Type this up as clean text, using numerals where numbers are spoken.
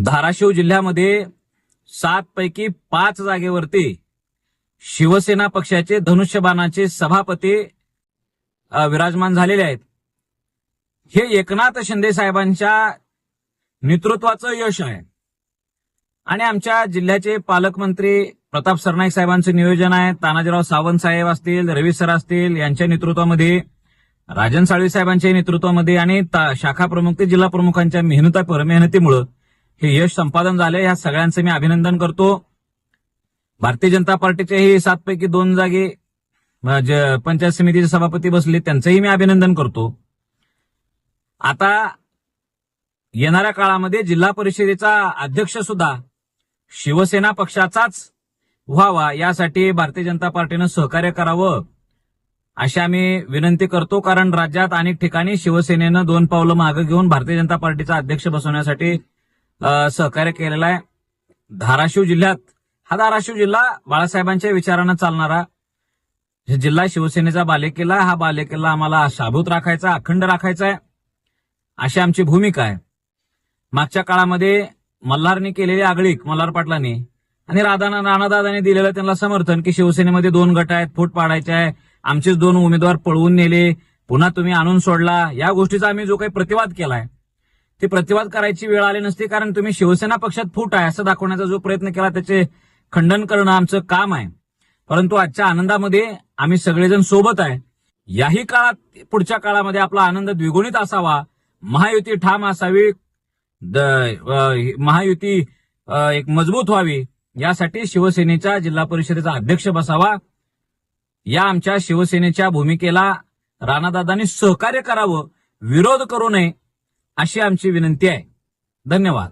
धाराशिव जिल्ह्यामध्ये 7 पैकी 5 जागेवरती शिवसेना पक्षाचे धनुष्यबाणाचे सभापती विराजमान झालेले आहेत। हे एकनाथ शिंदे साहेबांच्या नेतृत्वाचं यश आहे आणि आमच्या जिल्ह्याचे पालकमंत्री प्रताप सरनाईक साहेबांचं नियोजन आहे। तानाजीराव सावंत साहेब असतील, रवी सर असतील यांच्या नेतृत्वामध्ये, राजन साळवी साहेबांच्या नेतृत्वामध्ये आणि शाखा प्रमुख ते जिल्हा प्रमुखांच्या मेहनतीमुळे हे यश संपादन झाले। ह्या सगळ्यांचं मी अभिनंदन करतो। भारतीय जनता पार्टीचेही 7 पैकी 2 जागे पंचायत समितीचे सभापती बसले, त्यांचंही मी अभिनंदन करतो। आता येणाऱ्या काळामध्ये जिल्हा परिषदेचा अध्यक्ष सुद्धा शिवसेना पक्षाचाच व्हावा यासाठी भारतीय जनता पार्टीनं सहकार्य करावं अशी आम्ही विनंती करतो। कारण राज्यात अनेक ठिकाणी शिवसेनेनं 2 पावलं मागे घेऊन भारतीय जनता पार्टीचा अध्यक्ष बसवण्यासाठी सहकार्य केलेलं आहे। धाराशिव जिल्हा बाळासाहेबांच्या विचारानं चालणारा जिल्हा, शिवसेनेचा बालेकिल्ला, हा बालेकिल्ला आम्हाला शाबूत राखायचा, अखंड राखायचा आहे अशी आमची भूमिका आहे। मागच्या काळामध्ये मल्हारने केलेली आगळीक, मल्हार पाटलांनी आणि राणादादांनी दिलेलं त्यांना समर्थन की शिवसेनेमध्ये 2 गट आहेत, फूट पाडायचे आहे, आमचेच 2 उमेदवार पळवून नेले, पुन्हा तुम्ही आणून सोडला, या गोष्टीचा आम्ही जो काही प्रतिवाद केलाय ते प्रतिवाद करायची वेळ आली नसती। कारण तुम्ही शिवसेना पक्षात फूट आहे असं दाखवण्याचा जो प्रयत्न केला त्याचे खंडन करणं आमचं काम आहे। परंतु आजच्या आनंदामध्ये आम्ही सगळेजण सोबत आहे। याही काळात, पुढच्या काळामध्ये आपला आनंद द्विगुणित असावा, महायुती ठाम असावी, महायुती एक मजबूत व्हावी यासाठी शिवसेनेच्या जिल्हा परिषदेचा अध्यक्ष बसावा, या आमच्या शिवसेनेच्या भूमिकेला राणादादांनी सहकार्य करावं, विरोध करू नये अशी आमची विनंती आहे। धन्यवाद।